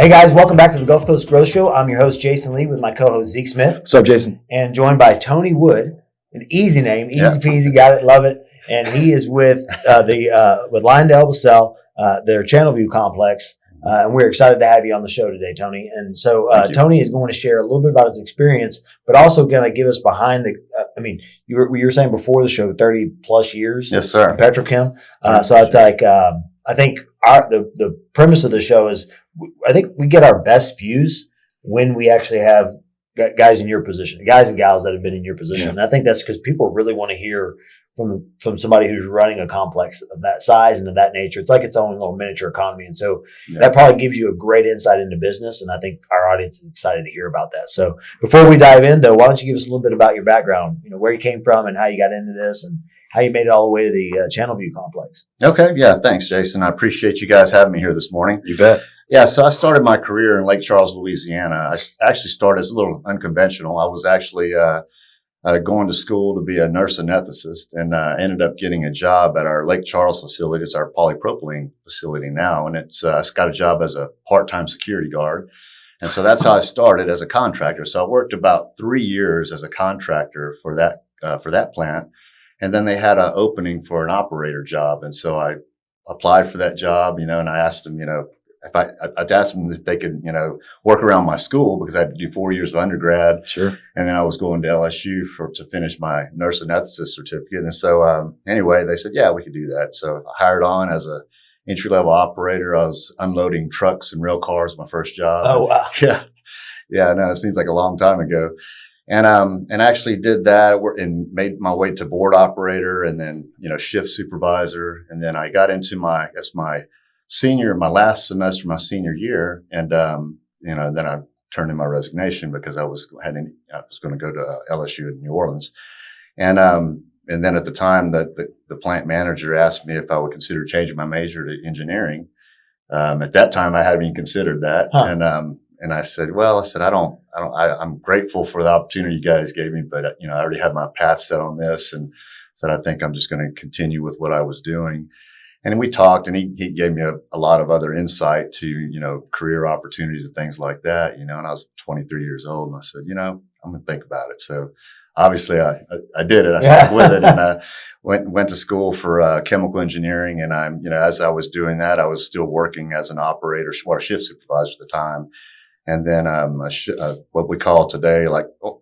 Hey guys, welcome back to the Gulf Coast Growth Show. I'm your host, Jason Lee, with my co-host, Zeke Smith. What's up, Jason? And joined by Tony Wood, an easy name, easy peasy, got it, love it. And he is with with LyondellBasell, their Channelview Complex. And we're excited to have you on the show today, Tony. And so Tony is going to share a little bit about his experience, but also going to give us behind the, you were saying before the show, 30 plus years. Yes, sir. In petrochem. So it's like, I think the premise of the show is, I think we get our best views when we actually have guys in your position, guys and gals that have been in your position. Yeah. And I think that's because people really want to hear from somebody who's running a complex of that size and of that nature. It's like its own little miniature economy. And so that probably gives you a great insight into business. And I think our audience is excited to hear about that. So before we dive in, though, why don't you give us a little bit about your background, where you came from and how you got into this and how you made it all the way to the Channelview Complex. Okay. Yeah. Thanks, Jason. I appreciate you guys having me here this morning. You bet. Yeah. So I started my career in Lake Charles, Louisiana. I actually started as a little unconventional. I was actually going to school to be a nurse anesthetist, and ended up getting a job at our Lake Charles facility. It's our polypropylene facility now. And it's got a job as a part-time security guard. And so that's how I started as a contractor. So I worked about 3 years as a contractor for that plant. And then they had an opening for an operator job. And so I applied for that job, and I asked them, if I'd asked them if they could, work around my school because I had to do 4 years of undergrad. Sure. And then I was going to LSU to finish my nurse anesthetist certificate. And so, anyway, they said, yeah, we could do that. So I hired on as a entry level operator. I was unloading trucks and rail cars, my first job. Oh, wow. Yeah. Yeah. I know it seems like a long time ago. And actually did that and made my way to board operator and then, shift supervisor. And then I got into my last semester, my senior year. And, then I turned in my resignation because I was going to go to LSU in New Orleans. And then at the time that the plant manager asked me if I would consider changing my major to engineering. At that time I hadn't even considered that. Huh. And I said, I'm grateful for the opportunity you guys gave me, but, I already had my path set on this and said, I think I'm just going to continue with what I was doing. And we talked and he gave me a lot of other insight to, career opportunities and things like that, and I was 23 years old and I said, I'm going to think about it. So obviously I did it. I stuck with it and I went to school for chemical engineering. And as I was doing that, I was still working as an operator or shift supervisor at the time. And then, what we call today,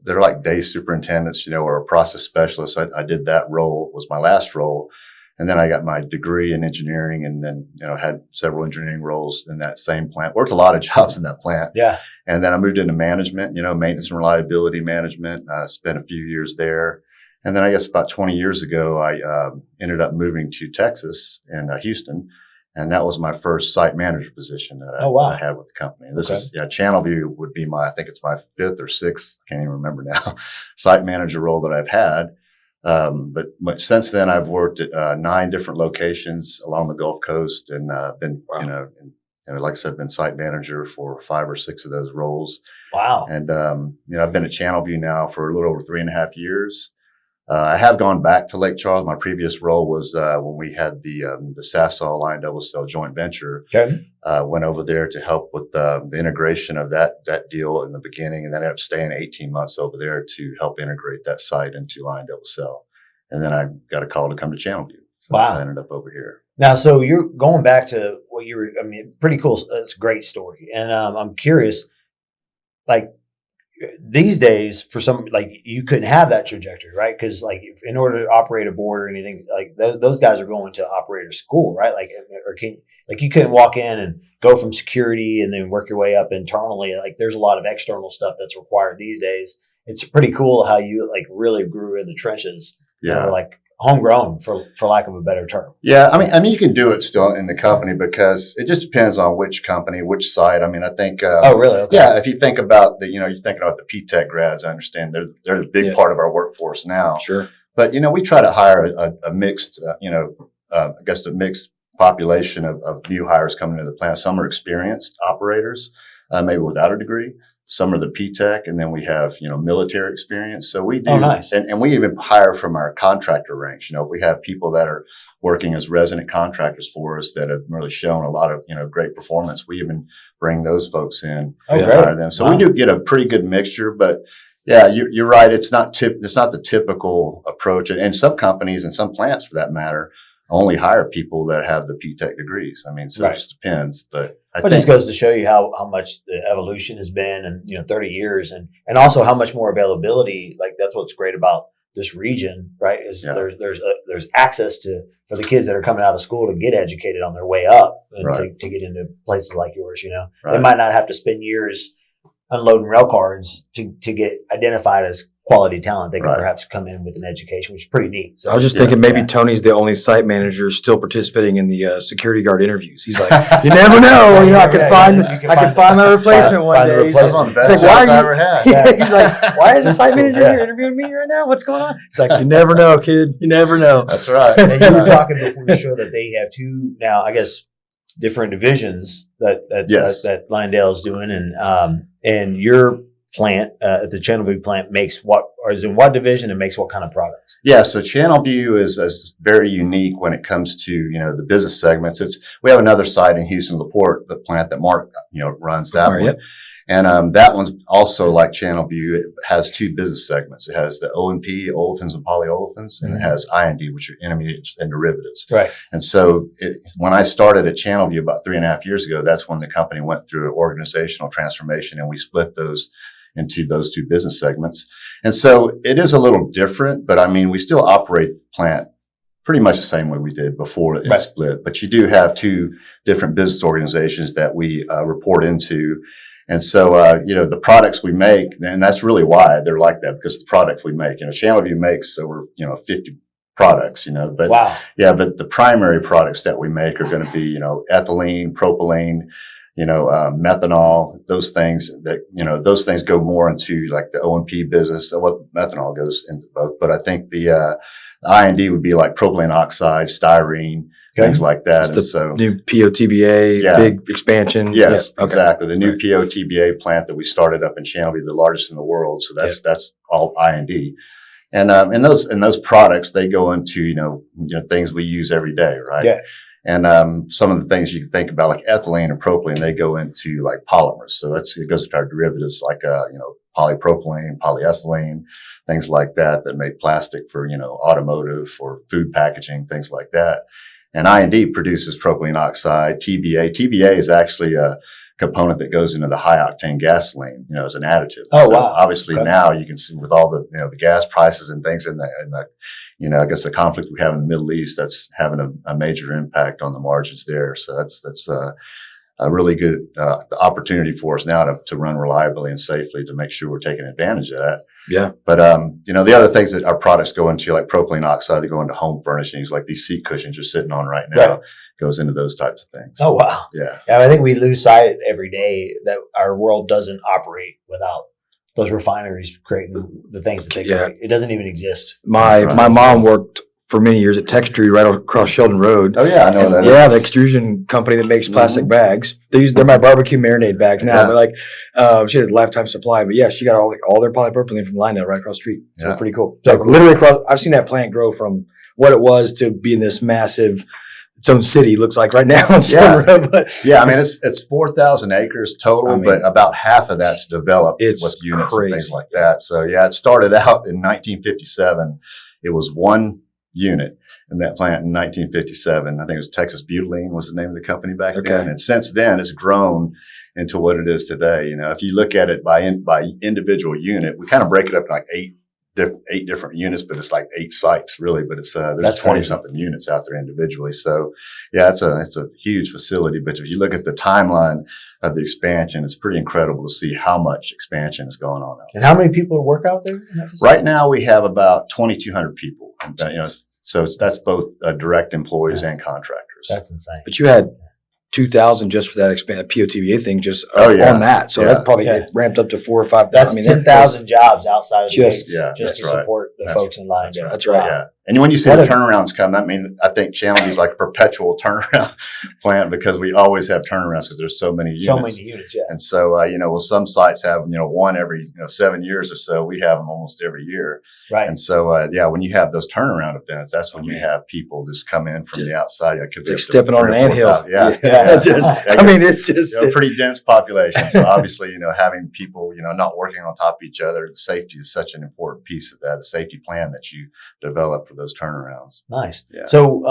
they're like day superintendents, or a process specialist. I did that role, was my last role. And then I got my degree in engineering and then, had several engineering roles in that same plant, worked a lot of jobs in that plant. Yeah. And then I moved into management, maintenance and reliability management. Spent a few years there. And then I guess about 20 years ago, I, ended up moving to Texas and Houston. And that was my first site manager position that I had with the company. This is Channelview would be I think it's my fifth or sixth, I can't even remember now, site manager role that I've had. But since then I've worked at 9 different locations along the Gulf Coast and been, like I said, been site manager for 5 or 6 of those roles. Wow. And, I've been at Channelview now for a little over 3.5 years. I have gone back to Lake Charles. My previous role was when we had the Sasol LyondellBasell joint venture. Okay. Went over there to help with the integration of that deal in the beginning, and then I ended up staying 18 months over there to help integrate that site into LyondellBasell. And then I got a call to come to Channelview. So I ended up over here. Now, so you're going back to what you were, pretty cool. It's a great story. And I'm curious, these days, for some, you couldn't have that trajectory, right? Because in order to operate a board or anything, those guys are going to operator school, right? You couldn't walk in and go from security and then work your way up internally. There's a lot of external stuff that's required these days. It's pretty cool how you really grew in the trenches. Yeah. Homegrown, for lack of a better term. Yeah, I mean, you can do it still in the company because it just depends on which company, which site. I think. Oh, really? Okay. Yeah, if you think about you're thinking about the P-Tech grads. I understand they're a big part of our workforce now. Sure. But we try to hire a mixed, I guess a mixed population of new hires coming into the plant. Some are experienced operators, maybe without a degree. Some are the P-Tech, and then we have, military experience. So we do, nice. and we even hire from our contractor ranks. If we have people that are working as resident contractors for us that have really shown a lot of, great performance, we even bring those folks in and hire them. So we do get a pretty good mixture, but yeah, you're right. It's not the typical approach. And some companies and some plants, for that matter, only hire people that have the P-Tech degrees. I mean, so it just depends. But I think it just goes to show you how much the evolution has been in 30 years, and also how much more availability. Like, that's what's great about this region, right? Is there's access for the kids that are coming out of school to get educated on their way up and to get into places like yours. They might not have to spend years unloading rail cars to get identified as quality talent. They can perhaps come in with an education, which is pretty neat. So I was just thinking maybe Tony's the only site manager still participating in the security guard interviews. He's like, you never know. I can find my replacement one day. He's like, why are you ever had? He's like, why is the site manager here interviewing me right now? What's going on? It's like, you never know, kid. You never know. That's right. And you were talking before the show that they have two now, I guess, different divisions that Lyondell's doing, and your plant at the Channelview plant makes is in what division and makes what kind of products? Yeah, so Channelview is very unique when it comes to the business segments. We have another site in Houston, LaPorte, the plant that Mark runs that one. Yep. And that one's also like Channelview. It has two business segments. It has the O&P, olefins and polyolefins, and it has I&D, which are intermediates and derivatives. Right. And so when I started at Channelview about 3.5 years ago, that's when the company went through an organizational transformation, and we split those into those two business segments. And so it is a little different, but I mean, we still operate the plant pretty much the same way we did before it split. But you do have two different business organizations that we report into. And so, the products we make, and that's really why they're like that, because the products we make, Channelview makes over, 50 products, but but the primary products that we make are going to be, ethylene, propylene, methanol, those things those things go more into like the O&P business. What methanol goes into both, but I think the I&D would be like propylene oxide, styrene, things like that. It's the new POTBA, big expansion. Yes, exactly. The new POTBA plant that we started up in Channelview, the largest in the world. So that's all I&D. And those products, they go into, things we use every day, right? Yeah. And some of the things you can think about, like ethylene and propylene, they go into like polymers. So it goes into our derivatives like polypropylene, polyethylene, things like that make plastic for automotive or food packaging, things like that. And I&D produces propylene oxide, TBA. TBA is actually a component that goes into the high octane gasoline, as an additive. Oh, wow. Obviously now you can see with all the, the gas prices and things in the I guess the conflict we have in the Middle East, that's having a major impact on the margins there. So that's a really good opportunity for us now to run reliably and safely, to make sure we're taking advantage of that. Yeah. But, the other things that our products go into, like propylene oxide, they go into home furnishings, like these seat cushions you're sitting on right now, goes into those types of things. Oh, wow. Yeah. I think we lose sight every day that our world doesn't operate without those refineries creating the things that they create. It doesn't even exist. My mom worked for many years at Textrude right across Sheldon Road. Oh yeah, I know that. Yeah, the extrusion company that makes plastic bags. They're my barbecue marinade bags now. But she had a lifetime supply. But yeah, she got all their polypropylene from Lyondell right across the street. So pretty cool. So literally across, I've seen that plant grow from what it was to being this massive, its own city looks like right now. But I mean it's 4,000 acres total, but about half of that's developed with units and things like that. So it started out in 1957. It was one unit in that plant in 1957. I think it was Texas Butylene was the name of the company back then. And since then it's grown into what it is today. If you look at it by individual unit, we kind of break it up in like eight different units, but it's like 8 sites really, but it's, there's 20 something units out there individually. So it's a huge facility, but if you look at the timeline of the expansion, it's pretty incredible to see how much expansion is going on out there. And how many people work out there in that facility? Right now we have about 2,200 people. So that's both direct employees and contractors. That's insane. But you had 2,000 just for that POTBA thing, just on that. So that probably ramped up to 4,000 or 5,000. That's 10,000 jobs outside of just to support the folks in Lyondell. That's right. Yeah. And when you see the turnarounds come, I mean, I think Channelview is like a perpetual turnaround plant because we always have turnarounds because there's so many units. So many units, yeah. And so, well, some sites have, one every, 7 years or so. We have them almost every year. Right. And so, when you have those turnaround events, that's when you have people just come in from the outside. It's like stepping on an anthill. Yeah. It's just pretty dense population. So obviously, having people, not working on top of each other, the safety is such an important piece of that, the safety plan that you develop for those turnarounds. Nice. Yeah. So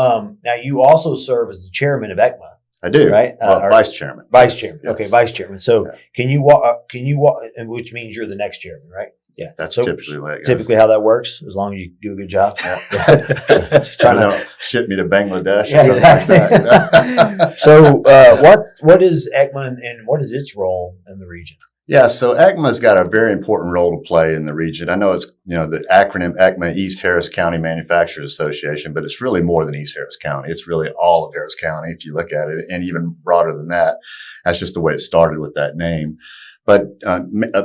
now you also serve as the chairman of EHCMA. I do. Right. Vice chairman. Vice chairman. Yes. Okay. Vice chairman. So can you walk, and which means you're the next chairman, right? Yeah. That's typically the way it goes. Typically how that works, as long as you do a good job. Yeah. Trying to ship me to Bangladesh. Yeah, exactly. Like So what is EHCMA and what is its role in the region? Yeah, so EHCMA's got a very important role to play in the region. I know it's, the acronym EHCMA, East Harris County Manufacturers Association, but it's really more than East Harris County. It's really all of Harris County, if you look at it, and even broader than that. That's just the way it started with that name. But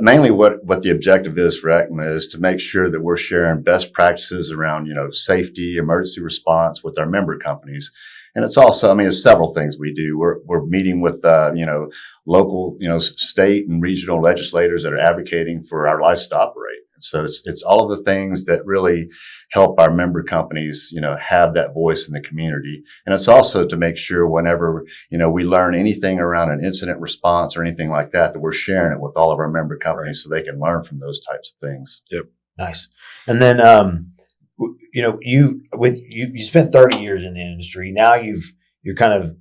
mainly what the objective is for EHCMA is to make sure that we're sharing best practices around, safety, emergency response with our member companies. And it's also, there's several things we do. We're meeting with, local, state and regional legislators that are advocating for our license to operate. And so it's all of the things that really help our member companies, have that voice in the community. And it's also to make sure whenever, we learn anything around an incident response or anything like that, that we're sharing it with all of our member companies so they can learn from those types of things. Yep. Nice. And then, you spent 30 years in the industry. Now you're kind of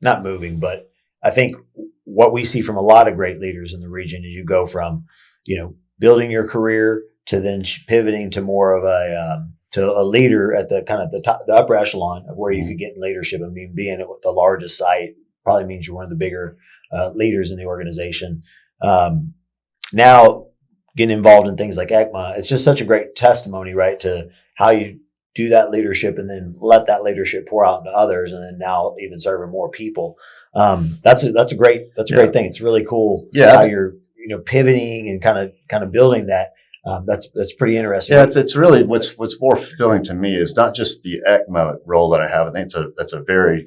not moving, but I think what we see from a lot of great leaders in the region is you go from, building your career to then pivoting to more of a leader at the kind of the top, the upper echelon of where you could get in leadership. Being at the largest site probably means you're one of the bigger leaders in the organization. Now, getting involved in things like EHCMA, it's just such a great testimony, right, to how you do that leadership and then let that leadership pour out into others, and then now even serving more people. That's a great thing. It's really cool how you're pivoting and kind of building that. That's pretty interesting. Yeah, it's really what's more fulfilling to me is not just the EHCMA role that I have. I think that's a very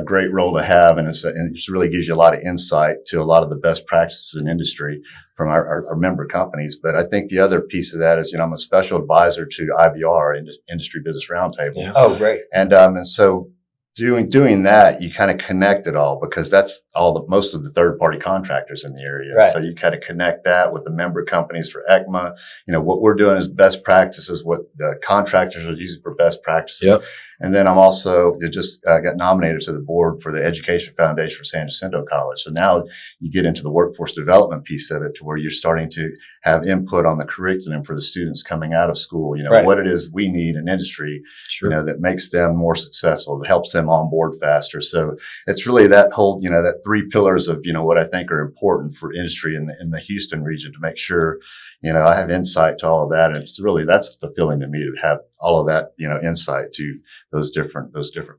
great role to have, and it just really gives you a lot of insight to a lot of the best practices in industry from our member companies. But I think the other piece of that is, I'm a special advisor to IBR, Industry Business Roundtable. Yeah. Oh, great. And so doing that, you kind of connect it all because that's most of the third party contractors in the area. Right. So you kind of connect that with the member companies for EHCMA. What we're doing is best practices, what the contractors are using for best practices. Yep. And then I'm also just got nominated to the board for the Education Foundation for San Jacinto College. So now you get into the workforce development piece of it to where you're starting to have input on the curriculum for the students coming out of school, right. What it is we need in industry, Sure. That makes them more successful, that helps them on board faster. So it's really that whole, that 3 pillars of, what I think are important for industry in the Houston region to make sure, I have insight to all of that. And it's really, that's fulfilling to me to have all of that, insight to those different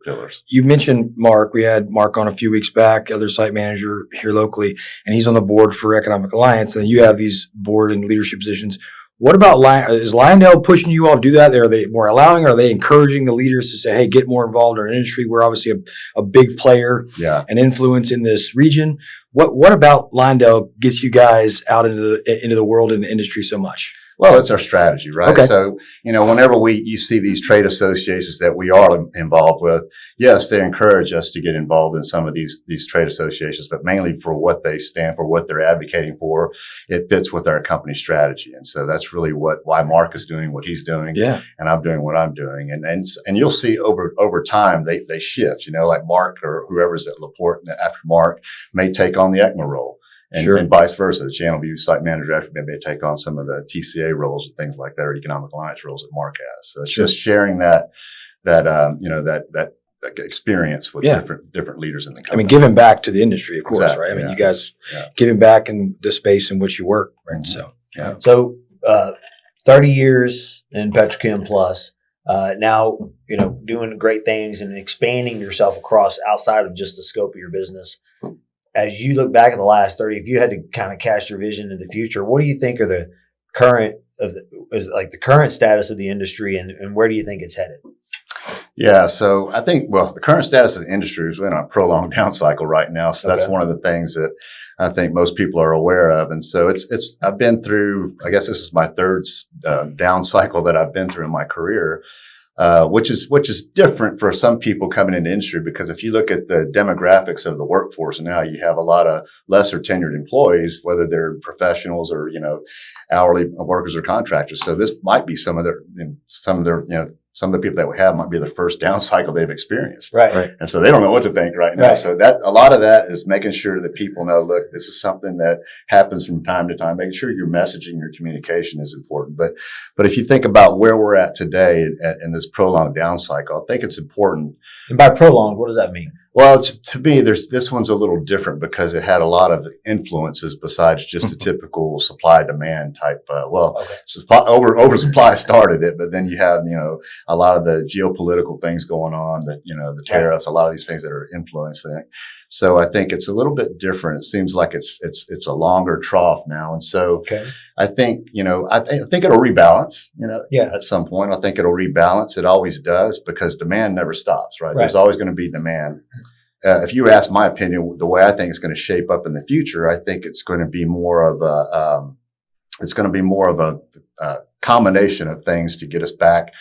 pillars. You mentioned Mark. We had Mark on a few weeks back, other site manager here locally, and he's on the board for Economic Alliance. And you have these board and leadership positions. What about is Lyondell pushing you all to do that? Are they more allowing? Are they encouraging the leaders to say, "Hey, get more involved in our industry"? We're obviously a big player and influence in this region. What about Lyondell gets you guys out into the world and the industry so much? Well, it's our strategy, right? Okay. So, whenever you see these trade associations that we are involved with, yes, they encourage us to get involved in some of these trade associations, but mainly for what they stand for, what they're advocating for. It fits with our company strategy. And so that's really why Mark is doing what he's doing. Yeah. And I'm doing what I'm doing. And you'll see over time, they shift, like Mark or whoever's at LaPorte after Mark may take on the EHCMA role. And vice versa. The Channelview site manager after may take on some of the TCA roles and things like that, or Economic Alliance roles that Mark has. So it's just sharing that experience with different leaders in the company. Giving back to the industry, of course, Exactly, right? You guys giving back in the space in which you work, right? Mm-hmm. So 30 years in Petrochem Plus. Now, doing great things and expanding yourself across outside of just the scope of your business. As you look back at the last 30, if you had to kind of cast your vision into the future, what do you think are the current is like the current status of the industry, and where do you think it's headed? Yeah, so I think, well, the current status of the industry is we're in a prolonged down cycle right now. So that's one of the things that I think most people are aware of. And so I've been through, I guess this is my third down cycle that I've been through in my career, which is different for some people coming into industry, because if you look at the demographics of the workforce now, you have a lot of lesser tenured employees, whether they're professionals or, hourly workers or contractors. So this might be some of the people that we have might be the first down cycle they've experienced. Right. And so they don't know what to think right now. Right. So a lot of that is making sure that people know, look, this is something that happens from time to time, making sure your messaging, your communication is important. But if you think about where we're at today in this prolonged down cycle, I think it's important. And by prolonged, what does that mean? Well, to me, this one's a little different because it had a lot of influences besides just a typical supply demand type. Oversupply started it, but then you have, a lot of the geopolitical things going on, that, the tariffs, a lot of these things that are influencing it. So I think it's a little bit different. It seems like it's a longer trough now. And so I think, I think it'll rebalance, at some point. I think it'll rebalance. It always does, because demand never stops, right? There's always going to be demand. If you ask my opinion, the way I think it's going to shape up in the future, I think it's going to be more of a combination of things to get us back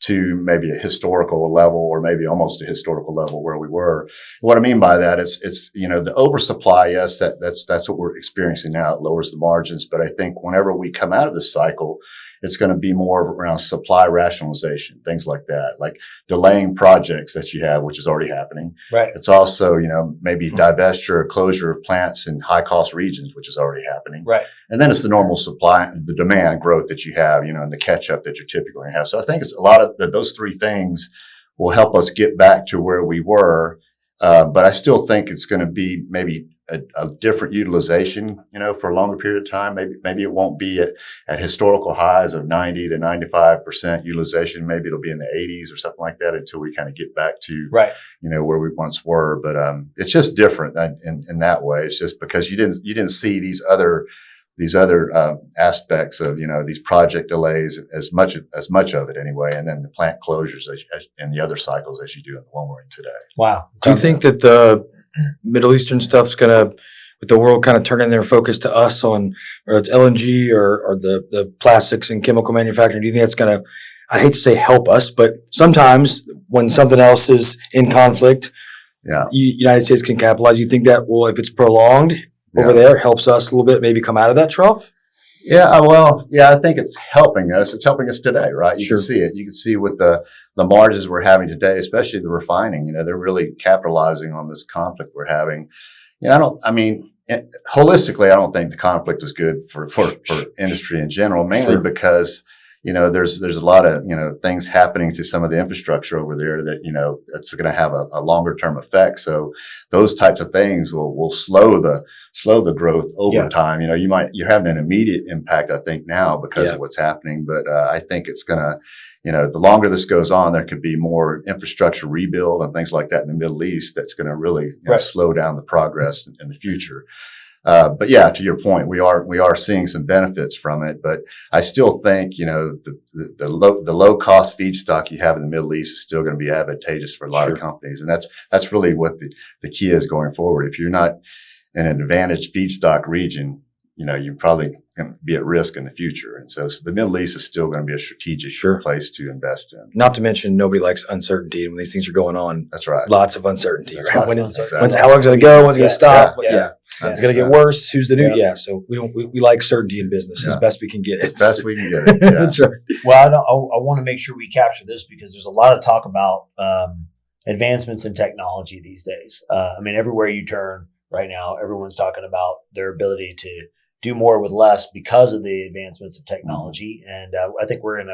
to maybe a historical level, or maybe almost a historical level where we were. What I mean by that is the oversupply. Yes, that's what we're experiencing now. It lowers the margins, but I think whenever we come out of this cycle, it's going to be more around supply rationalization, things like that, like delaying projects that you have, which is already happening. Right. It's also, maybe divestiture or closure of plants in high cost regions, which is already happening. Right. And then it's the normal supply, the demand growth that you have, and the catch up that you're typically going to have. So I think it's a lot of those three things will help us get back to where we were. But I still think it's going to be maybe a different utilization, for a longer period of time. Maybe it won't be at historical highs of 90 to 95% utilization. Maybe it'll be in the 80s or something like that until we kind of get back to, where we once were. But, it's just different in that way. It's just because you didn't see these other aspects of, these project delays as much of it anyway. And then the plant closures and the other cycles as you do in the one we're in today. Wow. Do you think that the Middle Eastern stuff's gonna, with the world kind of turning their focus to us on, or it's LNG or the plastics and chemical manufacturing, do you think that's gonna, I hate to say help us, but sometimes when something else is in conflict, United States can capitalize. You think that, well, if it's prolonged over there, it helps us a little bit, maybe come out of that trough? Yeah, well, I think it's helping us. It's helping us today, right? You can see it. You can see with the margins we're having today, especially the refining, they're really capitalizing on this conflict we're having. Holistically, I don't think the conflict is good for industry in general, mainly because, there's a lot of, things happening to some of the infrastructure over there that, that's going to have a longer term effect. So those types of things will slow the growth over time. You're having an immediate impact, I think, now because of what's happening. But, I think it's going to, the longer this goes on, there could be more infrastructure rebuild and things like that in the Middle East. That's going to really slow down the progress in the future. But to your point, we are seeing some benefits from it, but I still think, the low cost feedstock you have in the Middle East is still going to be advantageous for a lot of companies. And that's really what the key is going forward. If you're not in an advantaged feedstock region, you're probably going to be at risk in the future. And so the Middle East is still going to be a strategic place to invest in. Not to mention, nobody likes uncertainty. When these things are going on, that's right. Lots of uncertainty. Right? How long is it going to go? When's it going to stop? It's going to get worse. Who's the new? So we like certainty in business as best we can get it. As best we can get it. Yeah. That's right. Well, I want to make sure we capture this because there's a lot of talk about advancements in technology these days. Everywhere you turn right now, everyone's talking about their ability to do more with less because of the advancements of technology. And I think we're in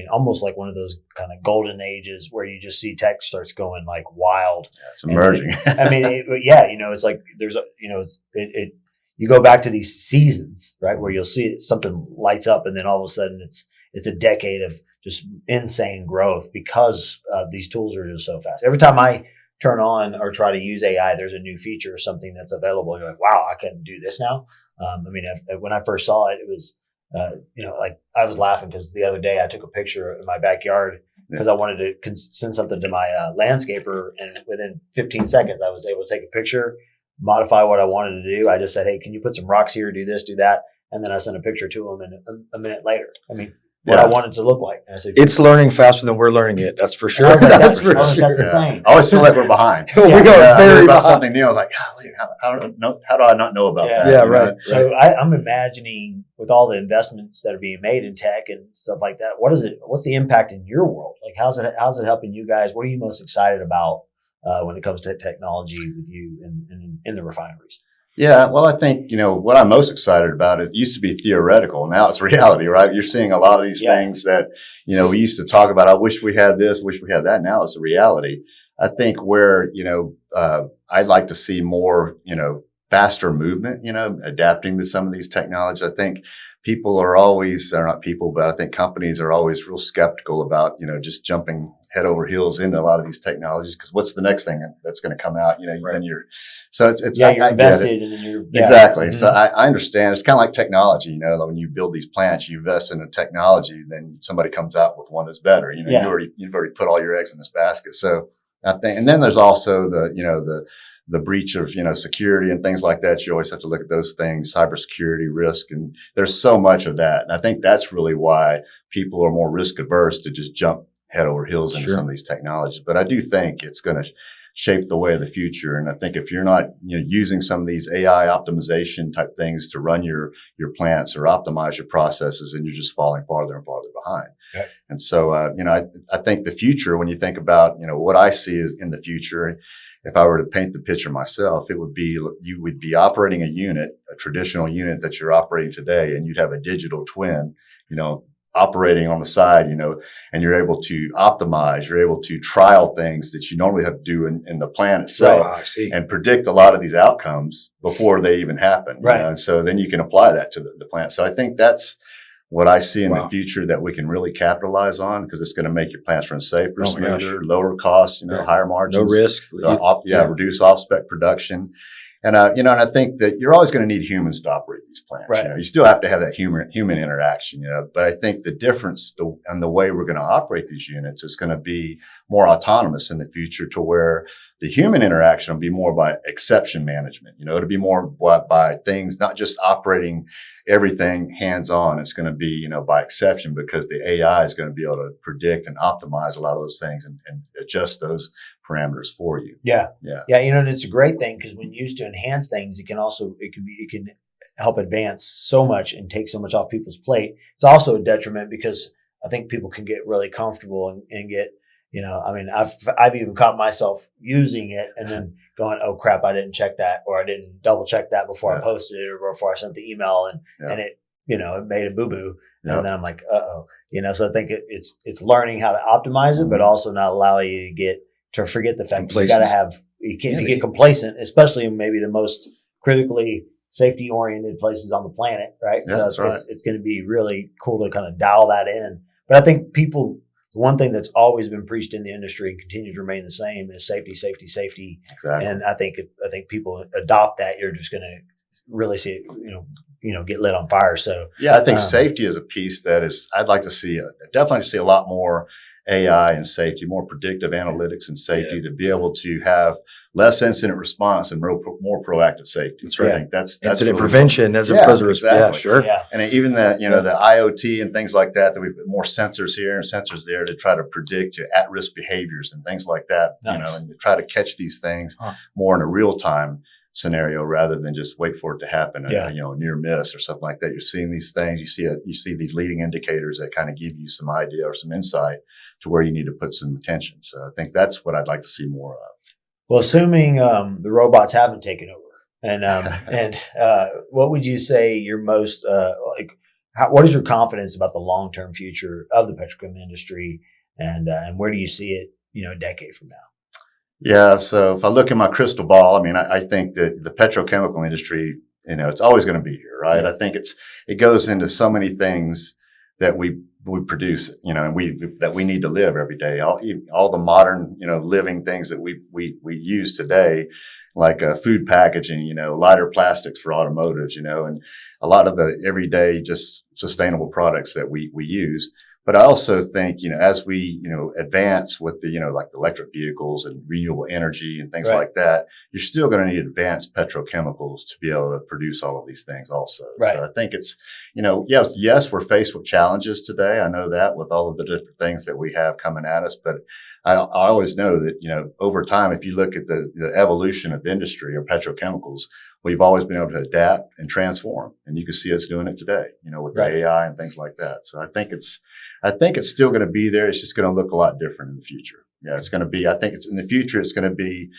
almost like one of those kind of golden ages where you just see tech starts going like wild. It's emerging. It's like there's you go back to these seasons, right? Where you'll see something lights up and then all of a sudden it's a decade of just insane growth because these tools are just so fast. Every time I turn on or try to use AI, there's a new feature or something that's available. You're like, wow, I can do this now. When I first saw it, it was like I was laughing because the other day I took a picture in my backyard because I wanted to send something to my landscaper, and within 15 seconds I was able to take a picture, modify what I wanted to do. I just said, "Hey, can you put some rocks here? Do this, do that," and then I sent a picture to him, and a minute later, I mean, what I wanted to look like. And I said, it's learning faster than we're learning it. That's for sure. That's insane. I always feel like we're behind. We go very about behind. something new. I was like, golly, how do I not know about that? Yeah, You know? right. So I'm imagining with all the investments that are being made in tech and stuff like that, what's the impact in your world? Like, how's it helping you guys? What are you most excited about when it comes to technology with you in the refineries? Yeah, well, I think, what I'm most excited about, it used to be theoretical. Now it's reality, right? You're seeing a lot of these things that, we used to talk about. I wish we had this, wish we had that. Now it's a reality. I think where, I'd like to see more, faster movement, adapting to some of these technologies. I think people are always, or not people, but I think companies are always real skeptical about, just jumping head over heels into a lot of these technologies, because what's the next thing that's going to come out? Then you're invested and then you're exactly. Mm-hmm. So I understand. It's kind of like technology. When you build these plants, you invest in a technology, then somebody comes out with one that's better. You've already put all your eggs in this basket. So I think, and then there's also the breach of, security and things like that. You always have to look at those things, cybersecurity risk. And there's so much of that. And I think that's really why people are more risk averse to just jump head over heels into some of these technologies. But I do think it's going to shape the way of the future. And I think if you're not, using some of these AI optimization type things to run your plants or optimize your processes, and you're just falling farther and farther behind. Okay. And so, I think the future, when you think about, what I see is in the future, if I were to paint the picture myself, it would be, you would be operating a unit, a traditional unit that you're operating today, and you'd have a digital twin, operating on the side, and you're able to optimize, you're able to trial things that you normally have to do in the plant itself, and predict a lot of these outcomes before they even happen. Right. And so then you can apply that to the plant. So I think that's what I see in the future that we can really capitalize on, because it's going to make your plants run safer, smoother, lower costs, higher margins. No risk. Reduce off-spec production. And, and I think that you're always going to need humans to operate these plants. Right. You still have to have that human interaction, but I think the difference and the way we're going to operate these units is going to be more autonomous in the future, to where the human interaction will be more by exception management. It'll be more by things, not just operating everything hands on. It's going to be, by exception, because the AI is going to be able to predict and optimize a lot of those things and adjust those parameters for you. Yeah. And it's a great thing, because when used to enhance things, it can help advance so much and take so much off people's plate. It's also a detriment, because I think people can get really comfortable and get, I've even caught myself using it and then going, oh crap, I didn't check that, or I didn't double check that before I posted it, or before I sent the email, and it, it made a boo-boo. And then I'm like, uh-oh, so I think it's learning how to optimize it, but also not allowing you to forget the fact that you get complacent, especially in maybe the most critically safety oriented places on the planet. Right. Yeah, so it's going to be really cool to kind of dial that in. But I think the one thing that's always been preached in the industry and continues to remain the same is safety, safety, safety. Exactly. And I think people adopt that, you're just going to really see it, get lit on fire. So yeah, I think safety is a piece that I'd like to definitely see a lot more AI and safety, more predictive analytics and safety, to be able to have less incident response and more proactive safety. That's right. I think that's incident really prevention as opposed to exactly. Yeah, sure. Yeah. And even the IoT and things like that we put more sensors here and sensors there to try to predict at-risk behaviors and things like that. Nice. And to try to catch these things more in a real-time scenario, rather than just wait for it to happen, near miss or something like that. You're seeing these things, you see these leading indicators that kind of give you some idea or some insight to where you need to put some attention. So I think that's what I'd like to see more of. Well, assuming the robots haven't taken over, and what would you say your most what is your confidence about the long-term future of the petrochemical industry, and where do you see it, a decade from now? Yeah. So if I look in my crystal ball, I think that the petrochemical industry, it's always going to be here, right? Yeah. I think it goes into so many things that we we produce, and that we need to live every day. All the modern, living things that we use today, like food packaging, lighter plastics for automotives, and a lot of the everyday just sustainable products that we use. But I also think, as we, advance with the, like the electric vehicles and renewable energy and things like that, you're still going to need advanced petrochemicals to be able to produce all of these things also. Right. So I think it's, yes, we're faced with challenges today. I know that with all of the different things that we have coming at us, but I always know that, over time, if you look at the evolution of industry or petrochemicals, we've always been able to adapt and transform. And you can see us doing it today, with the AI and things like that. So I think it's still going to be there. It's just going to look a lot different in the future. Yeah, it's going to be, I think it's in the future, it's going to be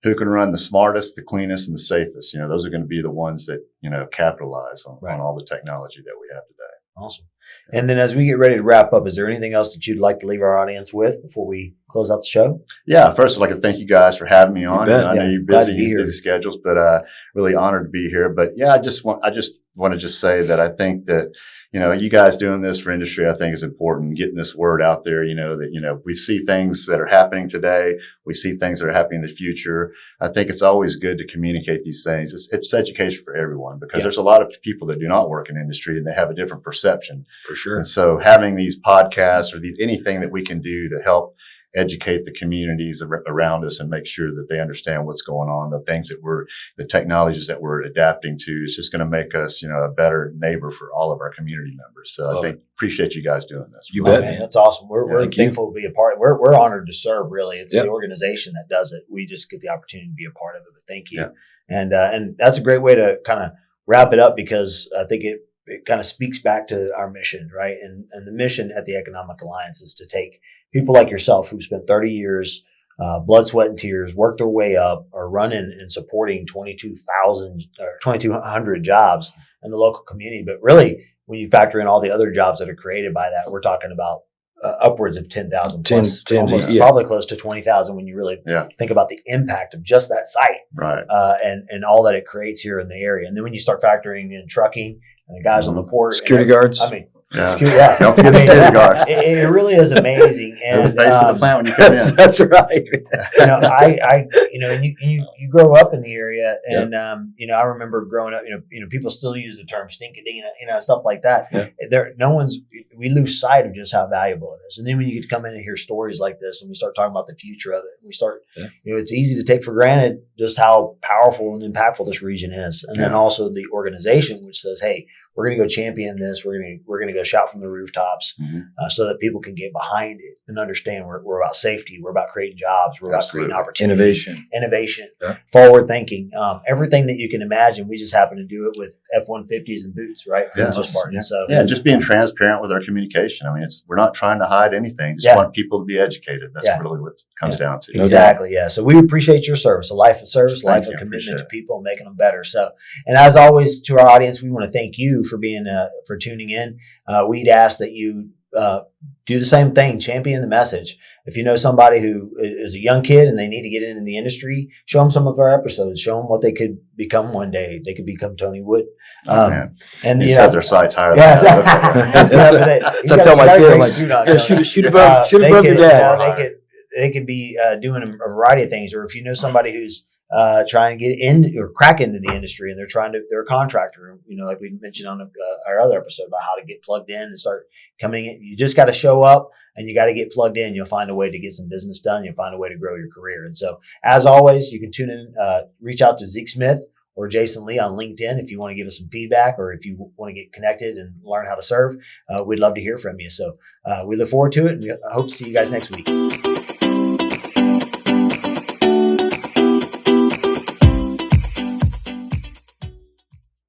who can run the smartest, the cleanest, and the safest. Those are going to be the ones that, capitalize on all the technology that we have today. Awesome. And then as we get ready to wrap up, is there anything else that you'd like to leave our audience with before we close out the show? Yeah. First, I'd like to thank you guys for having me on. I know you're busy schedules, but really honored to be here. But yeah, I just want to say that I think that, you guys doing this for industry, I think is important, getting this word out there, that, we see things that are happening today. We see things that are happening in the future. I think it's always good to communicate these things. It's education for everyone because there's a lot of people that do not work in industry and they have a different perception. For sure. And so having these podcasts or anything that we can do to help educate the communities around us and make sure that they understand what's going on, the technologies that we're adapting to, is just going to make us, a better neighbor for all of our community members. So appreciate you guys doing this. You bet, man. That's awesome. We're thankful to be a part. We're honored to serve. Really, it's the organization that does it. We just get the opportunity to be a part of it. But thank you. Yeah. And that's a great way to kind of wrap it up because I think it kind of speaks back to our mission, right? And the mission at the Economic Alliance is to take people like yourself who've spent 30 years, blood, sweat, and tears, worked their way up, are running and supporting 2,200 jobs in the local community. But really, when you factor in all the other jobs that are created by that, we're talking about upwards of 10,000 plus, probably close to 20,000 when you really think about the impact of just that site, right? And all that it creates here in the area. And then when you start factoring in trucking and the guys on the port, security guards, don't forget security guards. It really is amazing. And the face of the plant when you come in. That's right. You grow up in the area, and I remember growing up. People still use the term stinking, stuff like that. Yeah. We lose sight of just how valuable it is. And then when you get to come in and hear stories like this, and we start talking about the future of it, we start. It's easy to take for granted just how powerful and impactful this region is, and then also the organization which says, "Hey, we're going to go champion this. We're going to go shout from the rooftops so that people can get behind it and understand we're about safety. We're about creating jobs. We're about creating opportunity. Innovation, forward thinking, everything that you can imagine. We just happen to do it with F-150s and boots, right? For the most part. So just being transparent with our communication. I mean, we're not trying to hide anything. Just want people to be educated. That's really what it comes down to. Exactly. Yeah. So we appreciate your service, a life of service, life of commitment to people and making them better. So, and as always, to our audience, we want to thank you for tuning in. We'd ask that you do the same thing, champion the message. If you know somebody who is a young kid and they need to get into the industry, show them some of our episodes. Show them what they could become one day. They could become Tony Wood. And you set their sights higher. I tell my kid, shoot above your dad. They could be doing a variety of things. Or if you know somebody who's trying to get in or crack into the industry and they're a contractor, like we mentioned on our other episode about how to get plugged in and start coming in. You just got to show up and you got to get plugged in. You'll find a way to get some business done. You'll find a way to grow your career. And so as always, you can tune in, reach out to Zeke Smith or Jason Lee on LinkedIn if you want to give us some feedback or if you want to get connected and learn how to serve. We'd love to hear from you. So we look forward to it and we hope to see you guys next week.